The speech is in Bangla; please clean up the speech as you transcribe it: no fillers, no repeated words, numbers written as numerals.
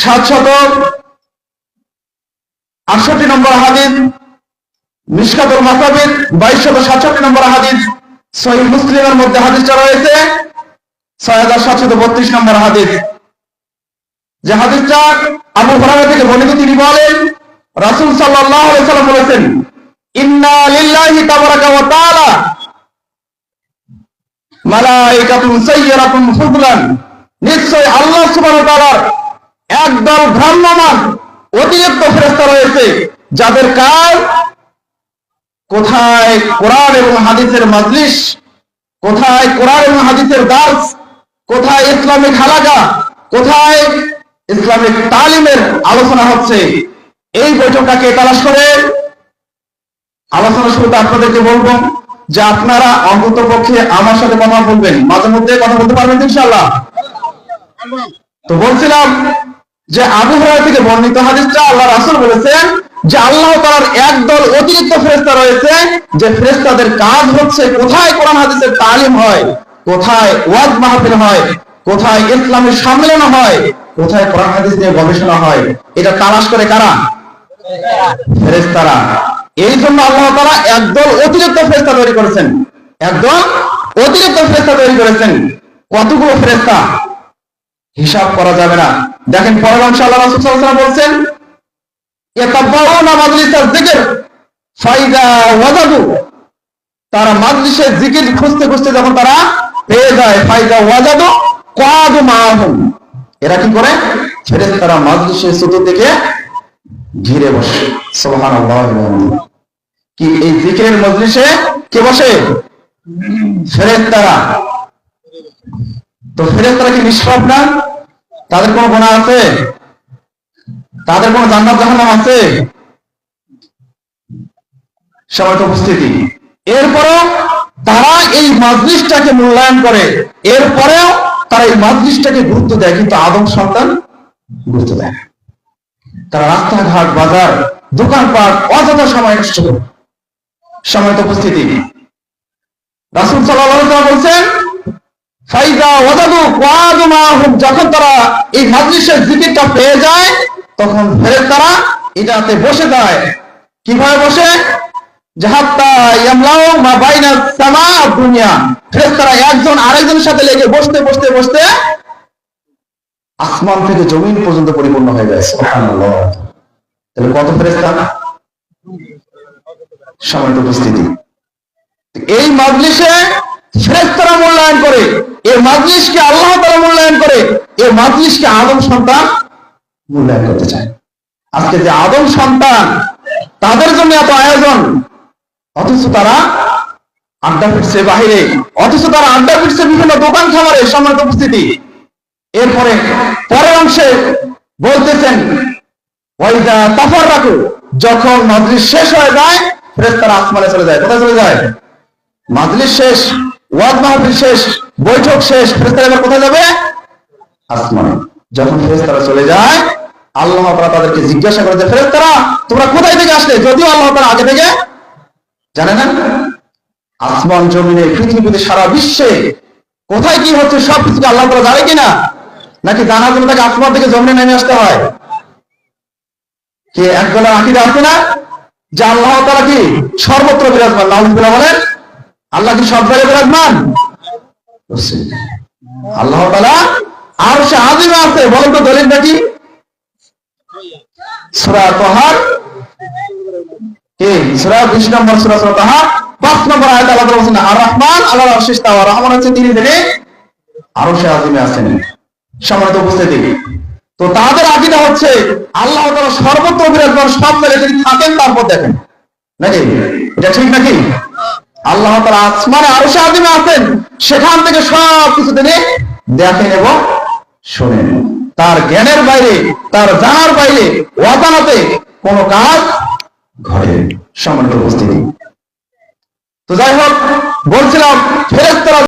768 নম্বর হাদিস, মিশকাতুল মাসাবির 2267 নম্বর হাদিস, সহিহ মুসলিমের মধ্যে হাদিসটা রয়েছে 6732 নম্বর হাদিস। যে হাদিসটা আবু হুরায়রা থেকে বর্ণিত, তিনি বলেন রাসূল সাল্লাল্লাহু আলাইহি ওয়াসাল্লাম বলেছেন, ইন্না লিল্লাহি তাবারাকা ওয়া তাআলা মালাইকাতুন সাইয়্যারাতুন ফুদলান, নিশ্চয় আল্লাহ সুবহানাহু ওয়া তাআলার একদল ভ্রাম্যমাণ অতিরিক্ত ফেরেশতা রয়েছে, যাদের কাজ কোথায় কোরআন এবং হাদিসের মাজলিস, কোথায় কোরআন এবং হাদিসের দার্স, কোথায় ইসলামিক হালাকা, কোথায় ইসলামিক তালিমের আলোচনা হচ্ছে, এই বৈঠকটাকে তালাশ করে আলোচনা শুরুতে আপনাদেরকে বলবো যে আপনারা অন্তত পক্ষে আমার সাথে কথা বলবেন, মাঝে মধ্যে কথা বলতে পারবেন ইনশাআল্লাহ। তো বলছিলাম যে আবু হুরায়রা থেকে বর্ণিত হাদিসটা আল্লাহ রাসূল বলেছেন যে আল্লাহ তাআলার একদল অতিরিক্ত ফেরেশতা রয়েছে, যে ফেরেশতাদের কাজ হচ্ছে কোথায় কোরআন হাদিসের তালিম হয়, কোথায় ওয়াজ মাহফিল হয়, কোথায় ইসলামের সম্মেলন হয়, কোথায় কোরআন হাদিস নিয়ে গবেষণা হয়, এটা তালাশ করে কারা? ফেরেশতারা। এই জন্য আল্লাহ তাআলা একদল অতিরিক্ত ফেরেশতা তৈরি করেছেন, একদল অতিরিক্ত ফেরেশতা তৈরি করেছেন। কতগুলো ফেরেশতা হিসাব করা যাবে না। দেখেন পরের অংশে আল্লাহ রাসূল সাল্লাল্লাহু আলাইহি ওয়াসাল্লাম বলেন, ইয়াতাবাউনা মাজলিসাল যিকর ফাইদা ওয়াজাদু, তারা মাজলিসে জিকির খুঁজতে খুঁজতে যখন তারা পেয়ে যায়, ফাইদা ওয়াজাদু কাদু মাহুম, এরা কি করে? ফেরেশতারা মাজলিসের চতুর্দিকে ঘিরে বসে। সুবহানাল্লাহ। কি এই জিকিরের মজলিসে কে বসে? ফেরেশতারা। তো ফেরেশতারা কি নিষ্পাপ না? তাদের কোনো গুনাহ আছে? তাদের কোনো জান্নাত জাহান্নাম আছে? সবাই তো উপস্থিতি। এরপরেও তারা এই মাজলিসটাকে মূল্যায়ন করে, এরপরেও তারা এই মাজলিসটাকে গুরুত্ব দেয়, কিন্তু আদম সন্তান গুরুত্ব দেয় না। তারা রাস্তাঘাট, বাজার, দোকানপাট অযথা সময় নষ্ট করে। সময় তো উপস্থিতি। রাসূল সাল্লাল্লাহু আলাইহি ওয়াসাল্লাম বলেন, ফাইদা ওয়াজাদু কাদু মাহুম, যখন তারা এই মাজলিসের জিকিরটা পেয়ে যায়, তখন ফেরেশতারা এটাতে বসে যায়। কিভাবে বসে? হাত্তা ইয়ামলাউ মা বাইনাস সামা ওয়াদ দুনিয়া, ফেরেশতারা একজন আরেকজনের সাথে লেগে বসতে বসতে বসতে আসমান থেকে জমিন পর্যন্ত পরিপূর্ণ হয়ে যায়। সুবহানাল্লাহ। তাহলে কত ফেরেশতা? সম্মানিত উপস্থিতি। এই মাজলিসে ফেরেশতারা মূল্যায়ন করে, এই মাজলিসকে আল্লাহ তাআলা মূল্যায়ন করে, এই মাজলিসকে আদম সন্তান মূল্যায়ন করতে চায়। আজকে যে আদম সন্তান, তাদের জন্য এত আয়োজন, অথচ তারা আড্ডা ফিরছে বাহিরে, অথচ তারা আড্ডা ফিরছে বিভিন্ন দোকান খামারে। সম্মানিত উপস্থিতি। এরপরে পরের অংশে বলতেছেন, ওয়াইদা তাফাররাকু, যখন মাজলিস শেষ হয়ে যায়, ফেরেশতারা আসমানে চলে যায়। কোথায় চলে যায়? মাজলিস শেষ, ওয়াজ মাহফিল শেষ, বৈঠক শেষ, ফেরেশতারা এবার কোথায় যাবে? আসমানে। যখন ফেরেশতারা চলে যায়, আল্লাহ তাআলা তাদেরকে জিজ্ঞাসা করে যে, ফেরেশতারা তোমরা কোথায় থেকে আসলে? যদিও আল্লাহ তাআলা আগে থেকে জানে না। আসমান জমিনে পৃথিবীতে সারা বিশ্বে কোথায় কি হচ্ছে সব কিছু আল্লাহ তাআলা জানে কিনা? নাকি জানার জন্য তাকে আসমান থেকে জমিনে নেমে আসতে হয়? কি একজনের আকীদা আছে না যে আল্লাহ তাআলা কি সর্বত্র বিরাজমান? নাউযুবিল্লাহ বলেন। আল্লাহ কি সব জায়গায় বিরাজমান? আল্লাহ তাআলা আরশে আযিমে আছে। বলেন তো দলিলটা কি? সূরা তাহা কি সূরা 20 নম্বর সূরা তাহা 5 নম্বর আয়াতে আল্লাহ তাআলা বলেন, আর রহমান আলাল আরশি ইস্তাওয়া, রহমান হচ্ছে তিনি যিনি আরশে আযিমে আছেন। সম্মানিত উপস্থিতি। তো তাদের আকীদা হচ্ছে আল্লাহ তাআলা সর্বত্র বিরাজমান, সব জায়গায় তিনি থাকেন, তারপর দেখেন নাকি? এটা ঠিক নাকি? আল্লাহ তাআলা আসমানে আরশে আযিমে আছেন, সেখান থেকে সব কিছু তিনি দেখেন এবং শোনেন। তার জ্ঞানের বাইরে, তার জানার বাইরে অজানাতে কোনো কাজ ঘটে। সম্মানিত উপস্থিতি। তো যাই হোক, বলছিলাম ফেরেশতারা